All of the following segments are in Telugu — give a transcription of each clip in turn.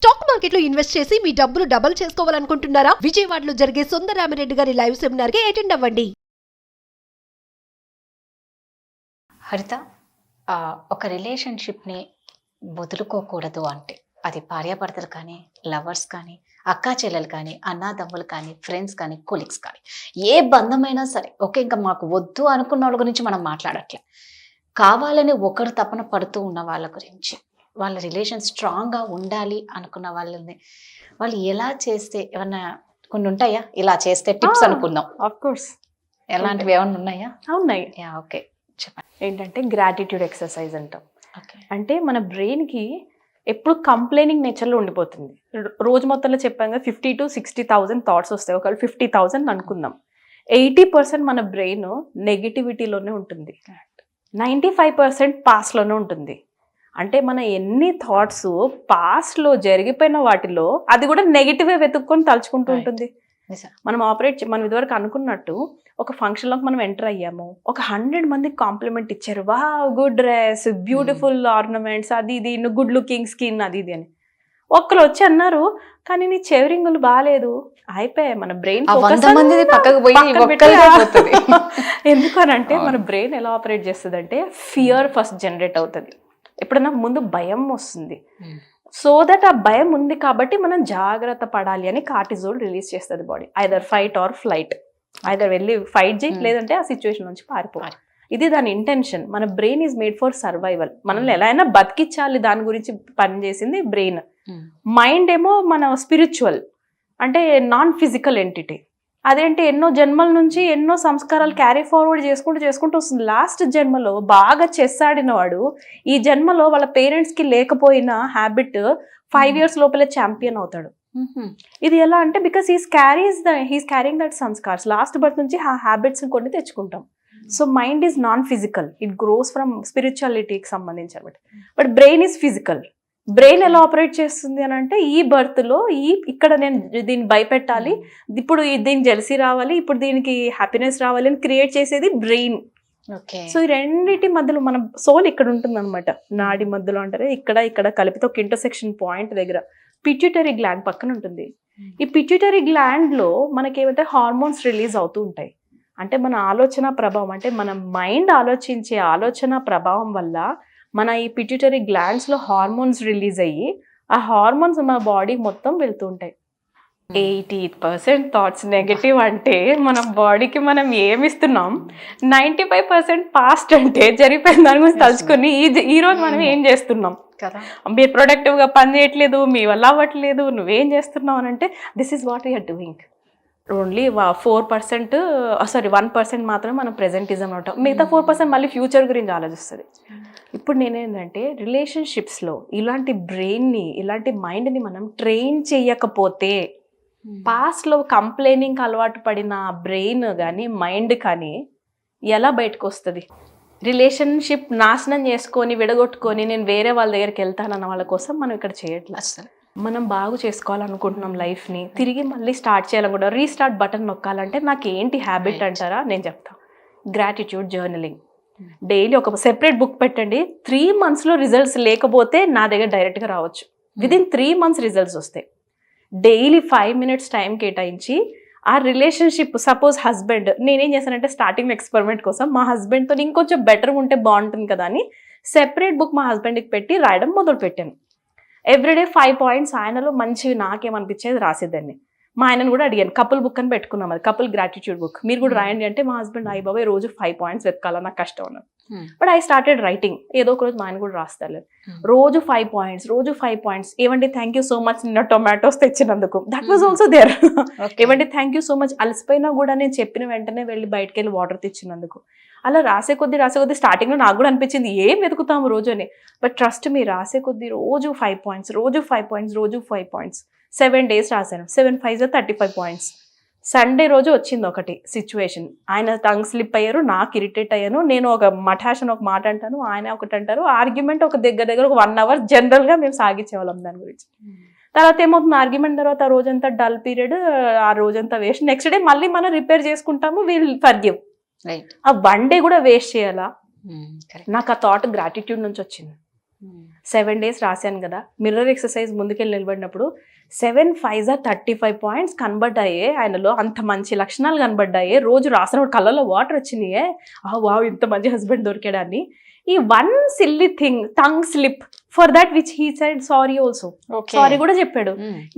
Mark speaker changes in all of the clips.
Speaker 1: స్టాక్ మార్కెట్లో ఇన్వెస్ట్ చేసి మీ డబ్బులు డబుల్ చేసుకోవాలనుకుంటున్నారా? విజయవాడలో జరిగే సుందరరామిరెడ్డి గారి లైవ్ సెమినార్ కి అటెండ్ అవ్వండి.
Speaker 2: హరిత, ఒక రిలేషన్షిప్ని వదులుకోకూడదు అంటే అది భార్యాభర్తలు కానీ, లవర్స్ కానీ, అక్కా చెల్లెలు కానీ, అన్నాదమ్ములు కానీ, ఫ్రెండ్స్ కానీ, కొలీగ్స్ కానీ, ఏ బంధమైనా సరే ఓకే, ఇంకా మాకు వద్దు అనుకున్న వాళ్ళ గురించి మనం మాట్లాడట్లే. కావాలని ఒకరు తపన పడుతూ ఉన్న వాళ్ళ గురించి, వాళ్ళ రిలేషన్ స్ట్రాంగ్గా ఉండాలి అనుకున్న వాళ్ళని వాళ్ళు ఎలా చేస్తే, ఏమన్నా కొన్ని ఉంటాయా ఇలా చేస్తే టిప్స్ అనుకుందాం?
Speaker 3: ఆఫ్ కోర్స్
Speaker 2: ఎలాంటివి ఏమన్నా ఉన్నాయా?
Speaker 3: ఉన్నాయి.
Speaker 2: ఓకే, చెప్పండి.
Speaker 3: ఏంటంటే గ్రాటిట్యూడ్ ఎక్సర్సైజ్ అంటాం.
Speaker 2: ఓకే,
Speaker 3: అంటే మన బ్రెయిన్కి ఎప్పుడు కంప్లైనింగ్ నేచర్లో ఉండిపోతుంది. రోజు మొత్తంలో చెప్పాక 50 to 60,000 థాట్స్ వస్తాయి. ఒకవేళ 50,000 అనుకుందాం, 80% మన బ్రెయిన్ నెగిటివిటీలోనే ఉంటుంది, 95% పాస్ట్లోనే ఉంటుంది. అంటే మన ఎన్ని థాట్స్ పాస్ట్లో జరిగిపోయిన వాటిలో అది కూడా నెగిటివే వెతుక్కొని తలుచుకుంటూ ఉంటుంది. మనం మనం ఇదివరకు అనుకున్నట్టు ఒక ఫంక్షన్లోకి మనం ఎంటర్ అయ్యాము, ఒక 100 మందికి కాంప్లిమెంట్ ఇచ్చారు, వా గుడ్ డ్రెస్, బ్యూటిఫుల్ ఆర్నమెంట్స్, అది ఇది, గుడ్ లుకింగ్ స్కిన్, అది ఇది అని. ఒక్కరు వచ్చి అన్నారు కానీ నీ చెవిరింగులు బాగాలేదు, అయిపోయాయి. మన బ్రెయిన్ ఎందుకనంటే మన బ్రెయిన్ ఎలా ఆపరేట్ చేస్తుంది అంటే ఫియర్ ఫస్ట్ జనరేట్ అవుతుంది. ఎప్పుడన్నా ముందు భయం వస్తుంది, సో దట్ ఆ భయం ఉంది కాబట్టి మనం జాగ్రత్త పడాలి అని కార్టిజోల్ రిలీజ్ చేస్తుంది body. Either fight or flight, either వెళ్ళి ఫైట్ చేయి, లేదంటే ఆ సిచ్యువేషన్ నుంచి పారిపోవాలి. ఇది దాని ఇంటెన్షన్. మన brain is made for survival. మనల్ని ఎలా అయినా బతికించాలి, దాని గురించి పనిచేసింది బ్రెయిన్. మైండ్ ఏమో మన స్పిరిచువల్, అంటే నాన్ ఫిజికల్ ఎంటిటీ. అదేంటి ఎన్నో జన్మల నుంచి ఎన్నో సంస్కారాలు క్యారీ ఫార్వర్డ్ చేసుకుంటూ వస్తుంది. లాస్ట్ జన్మలో బాగా చెస్ ఆడిన వాడు ఈ జన్మలో వాళ్ళ పేరెంట్స్కి లేకపోయిన హ్యాబిట్ 5 years లోపలే ఛాంపియన్ అవుతాడు. ఇది ఎలా అంటే బికాస్ హీస్ క్యారింగ్ దట్ సంస్కార్స్. లాస్ట్ బర్త్ నుంచి ఆ హ్యాబిట్స్ కొన్ని తెచ్చుకుంటాం. So mind is non physical, it grows from స్పిరిచువాలిటీకి సంబంధించి అనమాట. But brain is physical. Brain ఎలా ఆపరేట్ చేస్తుంది అని అంటే ఈ బర్త్లో ఇక్కడ నేను దీన్ని భయపెట్టాలి, ఇప్పుడు దీనికి జెలసీ రావాలి, ఇప్పుడు దీనికి హ్యాపీనెస్ రావాలి అని క్రియేట్ చేసేది బ్రెయిన్. సో ఈ రెండింటి మధ్యలో మన సోల్ ఇక్కడ ఉంటుంది అనమాట. నాడి మధ్యలో అంటారు, ఇక్కడ కలిపితే ఒక ఇంటర్సెక్షన్ పాయింట్ దగ్గర పిట్యూటరీ గ్లాండ్ పక్కన ఉంటుంది. ఈ పిట్యూటరీ గ్లాండ్లో మనకేమైతే హార్మోన్స్ రిలీజ్ అవుతూ ఉంటాయి. అంటే మన ఆలోచన ప్రభావం, అంటే మన మైండ్ ఆలోచించే ఆలోచన ప్రభావం వల్ల మన ఈ పిట్యూటరీ గ్లాండ్స్లో హార్మోన్స్ రిలీజ్ అయ్యి ఆ హార్మోన్స్ మన బాడీ మొత్తం వెళ్తూ ఉంటాయి. 80% థాట్స్ నెగటివ్ అంటే మన బాడీకి మనం ఏమిస్తున్నాం, 95% పాస్ట్ అంటే జరిగిపోయిన దాని గురించి తలుచుకొని ఈ రోజు మనం ఏం చేస్తున్నాం కదా, మీరు ప్రొడక్టివ్గా పని చేయట్లేదు, మీ వల్ల అవ్వట్లేదు, నువ్వేం చేస్తున్నావు అని అంటే this is what you are doing. Only 1% మాత్రమే మనం ప్రెజెంటిజం ఉంటాం, మిగతా 4% మళ్ళీ ఫ్యూచర్ గురించి ఆలోచిస్తుంది. ఇప్పుడు నేనేంటంటే రిలేషన్షిప్స్లో ఇలాంటి బ్రెయిన్ని, ఇలాంటి మైండ్ని మనం ట్రైన్ చేయకపోతే పాస్ట్లో కంప్లైనింగ్ అలవాటు పడిన బ్రెయిన్ కానీ మైండ్ కానీ ఎలా బయటకు వస్తుంది? రిలేషన్షిప్ నాశనం చేసుకొని విడగొట్టుకొని నేను వేరే వాళ్ళ దగ్గరికి వెళ్తానన్న వాళ్ళ కోసం మనం ఇక్కడ చేయట్లేదు. అసలు మనం బాగు చేసుకోవాలనుకుంటున్నాం లైఫ్ని, తిరిగి మళ్ళీ స్టార్ట్ చేయాలనుకుంటాం. రీస్టార్ట్ బటన్ నొక్కాలంటే నాకు ఏంటి హ్యాబిట్ అంటారా? నేను చెప్తాను, గ్రాటిట్యూడ్ జర్నలింగ్. డైలీ ఒక సెపరేట్ బుక్ పెట్టండి. 3 monthsలో రిజల్ట్స్ లేకపోతే నా దగ్గర డైరెక్ట్గా రావచ్చు. విదిన్ 3 months రిజల్ట్స్ వస్తాయి. డైలీ 5 minutes టైం కేటాయించి ఆ రిలేషన్షిప్, సపోజ్ హస్బెండ్, నేనేం చేశానంటే స్టార్టింగ్ ఎక్స్పెరిమెంట్ కోసం మా హస్బెండ్తో ఇంకొంచెం బెటర్గా ఉంటే బాగుంటుంది కదా అని సెపరేట్ బుక్ మా హస్బెండ్కి పెట్టి రాయడం మొదలు పెట్టాను. ఎవ్రీడే 5 points ఆయనలో మంచివి నాకేమనిపించేది రాసేదాన్ని. మా ఆయనను కూడా అడిగాను, కపుల్ బుక్ అని పెట్టుకున్నాం, అది కపుల్ గ్రాటిట్యూడ్ బుక్, మీరు కూడా రాయండి అంటే మా హస్బెండ్ అయ్యి బాబాయ్ రోజు 5 points వెతకాల, నాకు కష్టం అన్నారు. But I started writing. ఏదో ఒక రోజు మా ఆయన కూడా రాస్తారు, రోజు 5 points. ఏమంటే థ్యాంక్ యూ సో మచ్ నిన్న టొమాటోస్ తెచ్చినందుకు, దట్ వాజ్ ఆల్సో దేర్. ఏమంటే థ్యాంక్ యూ సో మచ్ అలసిపోయినా కూడా నేను చెప్పిన వెంటనే వెళ్ళి బయటకు వెళ్ళి వాటర్ తెచ్చినందుకు. అలా రాసే కొద్దీ స్టార్టింగ్లో నాకు కూడా అనిపించింది ఏం వెతుకుతాము రోజు అని. బట్ ట్రస్ట్ మీ, రాసే కొద్దీ రోజు 5 points, 7 days రాశాను. 7 5s 35 points. సండే రోజు వచ్చింది ఒకటి సిచ్యువేషన్, ఆయన టంగ్ స్లిప్ అయ్యారు, నాకు ఇరిటేట్ అయ్యాను, నేను ఒక మఠాషన్ ఒక మాట అంటాను, ఆయన ఒకటి అంటారు, ఆర్గ్యుమెంట్ ఒక దగ్గర ఒక 1 hour జనరల్గా మేము సాగించేవాళ్ళం దాని గురించి. తర్వాత ఏమవుతుంది, ఆర్గ్యుమెంట్ తర్వాత ఆ రోజంతా డల్ పీరియడ్, ఆ రోజంతా వేస్ట్. నెక్స్ట్ డే మళ్ళీ మనం రిపేర్ చేసుకుంటాము, విల్ ఫర్గివ్. ఆ 1 day కూడా వేస్ట్ చేయాలా? నాకు ఆ థాట్ గ్రాటిట్యూడ్ నుంచి వచ్చింది. 7 days రాశాను కదా, మిర్రర్ ఎక్సర్సైజ్ ముందుకెళ్ళి నిలబడినప్పుడు 7 5 35 పాయింట్స్ కనబడ్డాయే ఆయనలో, అంత మంచి లక్షణాలు కనబడ్డాయే, రోజు రాసినప్పుడు కళ్ళలో వాటర్ వచ్చినాయే, వావ్ ఇంత మంచి హస్బెండ్ దొరికాడని. ఈ one silly thing, tongue slip, for that which he said sorry also, sorry కూడా చెప్పాడు.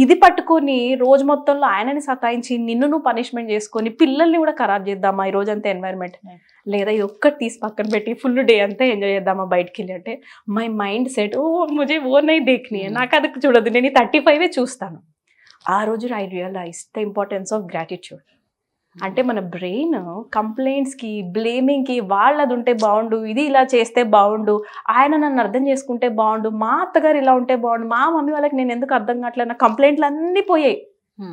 Speaker 3: ఇది పట్టుకొని రోజు మొత్తంలో ఆయనని సతాయించి నిన్ను నువ్వు పనిష్మెంట్ చేసుకొని పిల్లల్ని కూడా ఖరాబ్ చేద్దామా ఈ రోజంతా ఎన్వైరన్మెంట్, లేదా ఇది ఒక్కటి తీసి పక్కన పెట్టి ఫుల్ డే అంతా ఎంజాయ్ చేద్దామా బయటికి వెళ్ళి అంటే, మై మైండ్ సెట్ ముజే ఓ నై దేఖ్ని, నాకు అది చూడదు, నేను 35 చూస్తాను. ఆ రోజు I realise the importance of gratitude. అంటే మన బ్రెయిన్ కంప్లైంట్స్కి, బ్లేమింగ్కి, వాళ్ళది ఉంటే బాగుండు, ఇది ఇలా చేస్తే బాగుండు, ఆయన నన్ను అర్థం చేసుకుంటే బాగుండు, మా అత్తగారు ఇలా ఉంటే బాగుండు, మా మమ్మీ వాళ్ళకి నేను ఎందుకు అర్థం కావట్లేదు, నా కంప్లైంట్లు అన్నీ పోయాయి.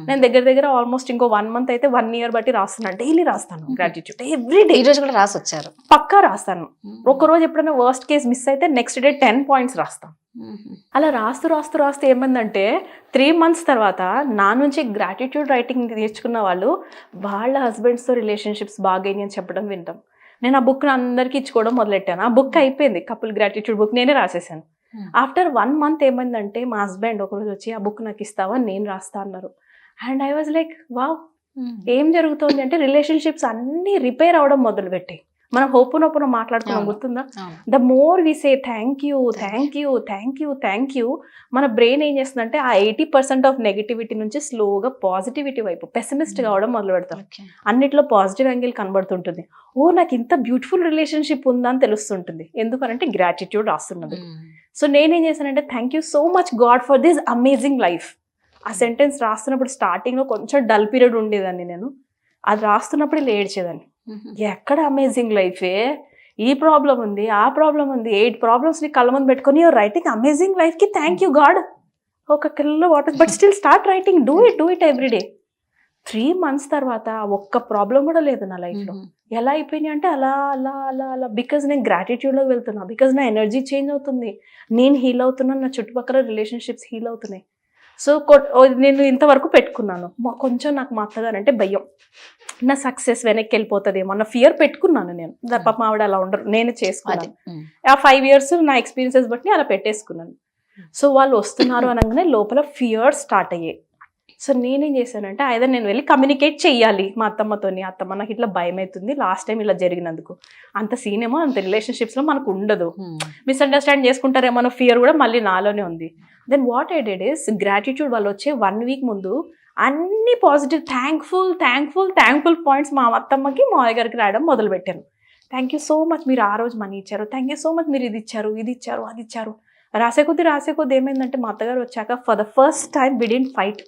Speaker 3: నేను దగ్గర ఆల్మోస్ట్ ఇంకో 1 month అయితే 1 year బట్టి రాస్తున్నాను, డైలీ రాస్తాను గ్రాటిట్యూడ్ ఎవ్రీడే.
Speaker 2: ఈ రోజు కూడా రాసి వచ్చారు?
Speaker 3: పక్కా రాస్తాను. ఒక్కరోజు ఎప్పుడైనా వర్స్ట్ కేస్ మిస్ అయితే నెక్స్ట్ డే 10 points రాస్తాను. అలా రాస్తూ ఏమైందంటే 3 months తర్వాత నా నుంచి గ్రాటిట్యూడ్ రైటింగ్ నేర్చుకున్న వాళ్ళు వాళ్ళ హస్బెండ్స్తో రిలేషన్షిప్స్ బాగైనాయి అని చెప్పడం వింటాం. నేను ఆ బుక్ని అందరికీ ఇచ్చుకోవడం మొదలెట్టాను. ఆ బుక్ అయిపోయింది, కపుల్ గ్రాటిట్యూడ్ బుక్ నేనే రాసేసాను. ఆఫ్టర్ 1 month ఏమైందంటే మా హస్బెండ్ ఒకరోజు వచ్చి ఆ బుక్ నాకు ఇస్తావా, నేను రాస్తా అన్నారు. And I was like wow, ఏం జరుగుతుంది అంటే రిలేషన్షిప్స్ అన్నీ రిపేర్ అవడం మొదలుపెట్టి. మనం హోపునొప్పున మాట్లాడుకున్నాం, గుర్తుందా? The more we say thank you thank you thank you thank you, మన బ్రెయిన్ ఏం చేస్తుందంటే ఆ 80% ఆఫ్ నెగిటివిటీ నుంచి స్లోగా పాజిటివిటీ వైపు, పెసిమిస్ట్ కావడం మొదలు పెడతాం. అన్నిట్లో పాజిటివ్ యాంగిల్ కనబడుతుంటుంది. ఓ నాకు ఇంత బ్యూటిఫుల్ రిలేషన్షిప్ ఉందా అని తెలుస్తుంటుంది. ఎందుకనంటే గ్రాటిట్యూడ్ రాస్తున్నది. సో నేనేం చేశానంటే thank you so much God for this amazing life. ఆ సెంటెన్స్ రాస్తున్నప్పుడు స్టార్టింగ్లో కొంచెం డల్ పీరియడ్ ఉండేదాన్ని, నేను అది రాస్తున్నప్పుడు ఇలా ఏడ్చేదాన్ని. ఎక్కడ అమేజింగ్ లైఫే, ఈ ప్రాబ్లం ఉంది, ఆ ప్రాబ్లం ఉంది, 8 problemsని కళ్ళ ముందు పెట్టుకొని యువర్ రైటింగ్ అమేజింగ్ లైఫ్కి థ్యాంక్ యూ గాడ్, ఒక kilo water, but still start writing, do it everyday. 3 months తర్వాత ఒక్క ప్రాబ్లం కూడా లేదు నా లైఫ్లో. ఎలా అయిపోయినాయి అంటే అలా అలా అలా అలా, బికాజ్ నేను గ్రాటిట్యూడ్లోకి వెళ్తున్నా, బికాజ్ నా ఎనర్జీ చేంజ్ అవుతుంది, నేను హీల్ అవుతున్నాను, నా చుట్టుపక్కల రిలేషన్షిప్స్ హీల్ అవుతున్నాయి. సో నేను ఇంతవరకు పెట్టుకున్నాను. కొంచెం నాకు మా అత్తగారు అంటే భయం, నా సక్సెస్ వెనక్కి వెళ్ళిపోతుందేమో అన్న ఫియర్ పెట్టుకున్నాను నేను. పాప ఆవిడ అలా ఉండరు, నేను చేసుకున్నాను. ఆ 5 years నా ఎక్స్పీరియన్సెస్ బట్టి అలా పెట్టేసుకున్నాను. సో వాళ్ళు వస్తున్నారు అనగానే లోపల ఫియర్ స్టార్ట్ అయ్యాయి. సో నేనేం చేశానంటే ఐదర్ నేను వెళ్ళి కమ్యూనికేట్ చెయ్యాలి మా అత్తమ్మతోని, అత్తమ్మ నాకు ఇట్లా భయం అవుతుంది, లాస్ట్ టైం ఇలా జరిగినందుకు, అంత సీన్ ఏమో అంత రిలేషన్షిప్స్లో మనకు ఉండదు, మిస్అండర్స్టాండ్ చేసుకుంటారేమో అన్న ఫియర్ కూడా మళ్ళీ నాలోనే ఉంది. Then what I did is gratitude వాళ్ళు వచ్చే 1 week ముందు అన్ని పాజిటివ్ థ్యాంక్ఫుల్ పాయింట్స్ మా అత్తమ్మకి మా గారికి రాయడం మొదలుపెట్టాను. థ్యాంక్ యూ సో మచ్ మీరు ఆ రోజు మనీ ఇచ్చారు, థ్యాంక్ యూ సో మచ్ మీరు ఇది ఇచ్చారు అది ఇచ్చారు. రాసే కొద్దీ ఏమైందంటే మా అత్తగారు వచ్చాక for the first time we didn't fight,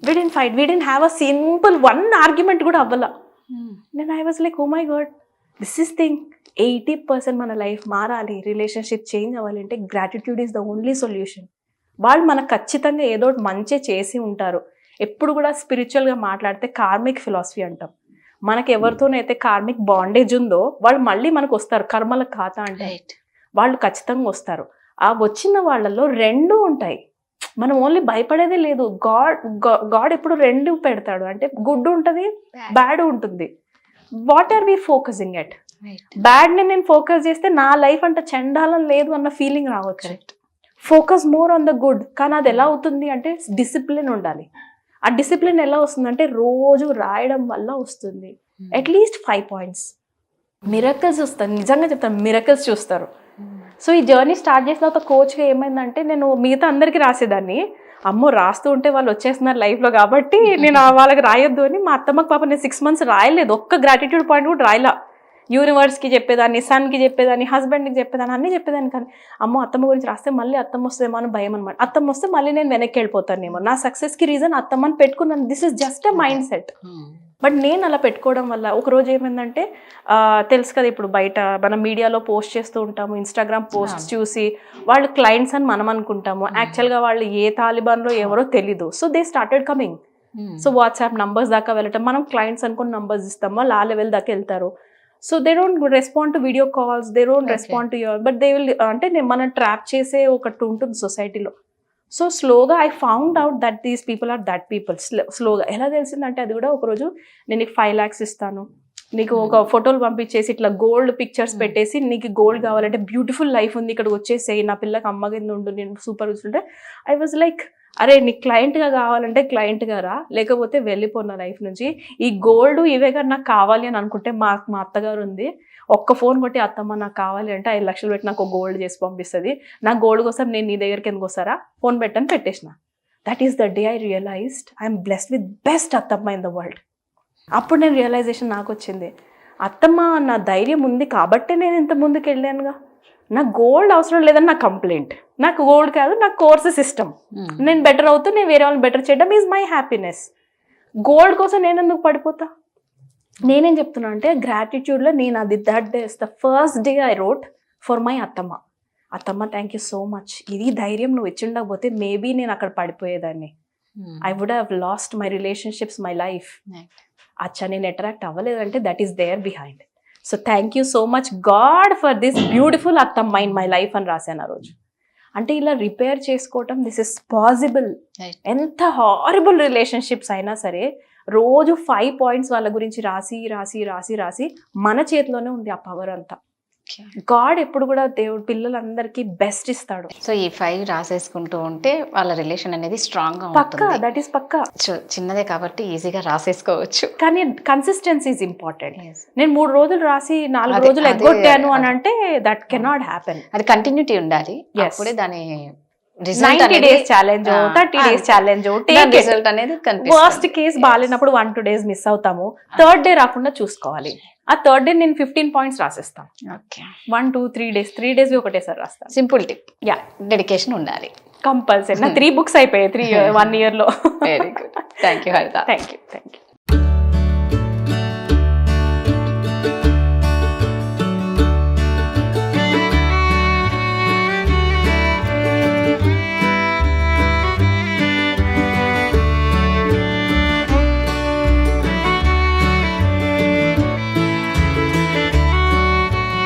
Speaker 3: we didn't have a simple 1 argument కూడా అవ్వాల. నేను I was like oh my god, this is thing. 80% మన లైఫ్ మారాలి, రిలేషన్షిప్ చేంజ్ అవ్వాలి అంటే gratitude is the only solution. వాళ్ళు మనకు ఖచ్చితంగా ఏదో మంచి చేసి ఉంటారు. ఎప్పుడు కూడా స్పిరిచువల్గా మాట్లాడితే కార్మిక్ ఫిలాసఫీ అంటాం. మనకి ఎవరితోనైతే కార్మిక్ బాండేజ్ ఉందో వాళ్ళు మళ్ళీ మనకు వస్తారు, కర్మల ఖాతా అంటే వాళ్ళు ఖచ్చితంగా వస్తారు. ఆ వచ్చిన వాళ్ళల్లో 2 ఉంటాయి. మనం ఓన్లీ భయపడేదే లేదు, గాడ్ ఎప్పుడు 2 పెడతాడు, అంటే గుడ్ ఉంటుంది బ్యాడ్ ఉంటుంది. What are we focusing at? బ్యాడ్ని నేను ఫోకస్ చేస్తే నా లైఫ్ అంటే చండాలం లేదు అన్న ఫీలింగ్ రావచ్చు. Focus more on the good. కానీ అది ఎలా అవుతుంది అంటే డిసిప్లిన్ ఉండాలి. ఆ డిసిప్లిన్ ఎలా వస్తుందంటే రోజు రాయడం వల్ల వస్తుంది. At least 5 points. మిరకల్స్ వస్తాయి, నిజంగా చెప్తాను, మిరకల్స్ చూస్తారు. సో ఈ జర్నీ స్టార్ట్ చేసిన తర్వాత కోచ్గా ఏమైందంటే నేను మిగతా అందరికీ రాసేదాన్ని, అమ్మో రాస్తూ ఉంటే వాళ్ళు వచ్చేస్తున్నారు లైఫ్లో కాబట్టి నేను వాళ్ళకి రాయొద్దు అని. మా అత్తమ్మకి పాప నేను 6 months రాయలేదు, ఒక్క గ్రాటిట్యూడ్ పాయింట్ కూడా రాయలా. యూనివర్స్కి చెప్పేదాన్ని, సన్కి చెప్పేదాన్ని, హస్బెండ్కి చెప్పేదాన్ని, అన్నీ చెప్పేదాన్ని. కానీ అమ్మో అత్తమ్మ గురించి రాస్తే మళ్ళీ అత్తమ్మ వస్తుందేమో అని భయం అనమాట. అత్తమ్మ వస్తే మళ్ళీ నేను వెనక్కి వెళ్ళిపోతానేమో. నా సక్సెస్కి రీజన్ అత్తమ్మని పెట్టుకున్నాను. This is just a mind set. But నేను అలా పెట్టుకోవడం వల్ల ఒకరోజు ఏమైందంటే తెలుసు కదా, ఇప్పుడు బయట మనం మీడియాలో పోస్ట్ చేస్తూ ఉంటాము, ఇన్స్టాగ్రామ్ పోస్ట్స్ చూసి వాళ్ళు క్లయింట్స్ అని మనం అనుకుంటాము, యాక్చువల్గా వాళ్ళు ఏ తాలిబాన్లో ఎవరో తెలీదు. So they started coming. So WhatsApp numbers దాకా వెళ్ళటం, మనం క్లయింట్స్ అనుకుని నంబర్స్ ఇస్తాము, వాళ్ళు ఆ లెవెల్ దాకా వెళ్తారు. So they don't respond to video calls, they don't respond to your, but they will, అంటే మనం ట్రాప్ చేసే ఒకటి ఉంటుంది సొసైటీలో. సో స్లోగా I found out that these people are that people. స్లోగా ఎలా తెలిసిందంటే అది కూడా ఒకరోజు నేను నీకు 5 lakhs ఇస్తాను, నీకు ఒక ఫోటోలు పంపించేసి ఇట్లా గోల్డ్ పిక్చర్స్ పెట్టేసి నీకు గోల్డ్ కావాలంటే బ్యూటిఫుల్ లైఫ్ ఉంది ఇక్కడికి వచ్చేసేయి, నా పిల్ల అమ్మ కింద ఉండు, నేను సూపర్ చూస్తుంటే ఐ వాజ్ లైక్ అరే నీకు క్లయింట్గా కావాలంటే క్లయింట్గా రా, లేకపోతే వెళ్ళిపోయిన లైఫ్ నుంచి. ఈ గోల్డ్ ఇవే కానీ నాకు కావాలి అని అనుకుంటే మా అత్తగారు ఉంది, ఒక్క ఫోన్ కొట్టి అత్తమ్మ నాకు కావాలి అంటే 5 లక్షలు పెట్టి నాకు గోల్డ్ చేసి పంపిస్తుంది. నా గోల్డ్ కోసం నేను నీ దగ్గరికి ఎందుకు వస్తారా, ఫోన్ పెట్టని పెట్టేసిన. That is the day I realised I'm blessed with best అత్తమ్మ ఇన్ ద వరల్డ్. అప్పుడు నేను రియలైజేషన్ నాకు వచ్చింది, అత్తమ్మ నా ధైర్యం ఉంది కాబట్టే నేను ఇంత ముందుకు వెళ్ళానుగా. నాకు గోల్డ్ అవసరం లేదని నా కంప్లైంట్, నాకు గోల్డ్ కాదు నాకు కోర్సెస్ ఇష్టం, నేను బెటర్ అవుతూ నేను వేరే వాళ్ళని బెటర్ చేయడం ఈజ్ మై హ్యాపీనెస్. గోల్డ్ కోసం నేను ఎందుకు పడిపోతా. నేనేం చెప్తున్నా అంటే గ్రాటిట్యూడ్లో నేను అది that day the first day I wrote for my అత్తమ్మ. అత్తమ్మ థ్యాంక్ యూ సో మచ్, ఇది ధైర్యం నువ్వు ఇచ్చిండకపోతే మేబీ నేను అక్కడ పడిపోయేదాన్ని. I would have lost my relationships, my life. అచ్చా నేను అట్రాక్ట్ అవ్వలేదంటే that is there behind. So thank you so much God for this beautiful అత్తమ్మ ఇన్ మై లైఫ్ అని రాశాను ఆ రోజు. అంటే ఇలా రిపేర్ చేసుకోవటం దిస్ ఇస్ పాసిబుల్. ఎంత హారబుల్ రిలేషన్షిప్స్ అయినా సరే రోజు 5 పాయింట్స్ వాళ్ళ గురించి రాసి రాసి రాసి రాసి మన చేతిలోనే ఉంది ఆ పవర్ అంతా. గాడ్ ఎప్పుడు కూడా దేవుడు పిల్లలందరికీ బెస్ట్ ఇస్తాడు.
Speaker 2: సో ఈ 5 రాసేసుకుంటూ ఉంటే వాళ్ళ రిలేషన్ అనేది స్ట్రాంగ్ గా
Speaker 3: పక్కా, దట్ ఈస్ పక్కా.
Speaker 2: చిన్నదే కాబట్టి ఈజీగా రాసేసుకోవచ్చు,
Speaker 3: కానీ కన్సిస్టెన్సీ ఇస్ ఇంపార్టెంట్. నేను 3 రోజులు రాసి 4 రోజులు ఎగ్గొట్టాను అని అంటే దట్ కెనాట్ హ్యాపెన్.
Speaker 2: అది కంటిన్యూటీ ఉండాలి, అప్పుడే దాని
Speaker 3: 90 days challenge 30 days challenge
Speaker 2: result అనేది
Speaker 3: వర్స్ట్ కేస్ బాగాలేనప్పుడు 1-2 days మిస్ అవుతాము. 3rd day రాకుండా చూసుకోవాలి. ఆ 3rd day నేను 15 పాయింట్స్ రాసేస్తాను. 1, 2, 3 days 3 days ఒకటేసారి రాస్తాను.
Speaker 2: Simple tip.
Speaker 3: యా,
Speaker 2: డెడికేషన్ ఉండాలి
Speaker 3: కంపల్సరీ. నా 3 books అయిపోయాయి 1 year లో.
Speaker 2: వెరీ గుడ్, థ్యాంక్ యూ హరిత.
Speaker 3: Thank you.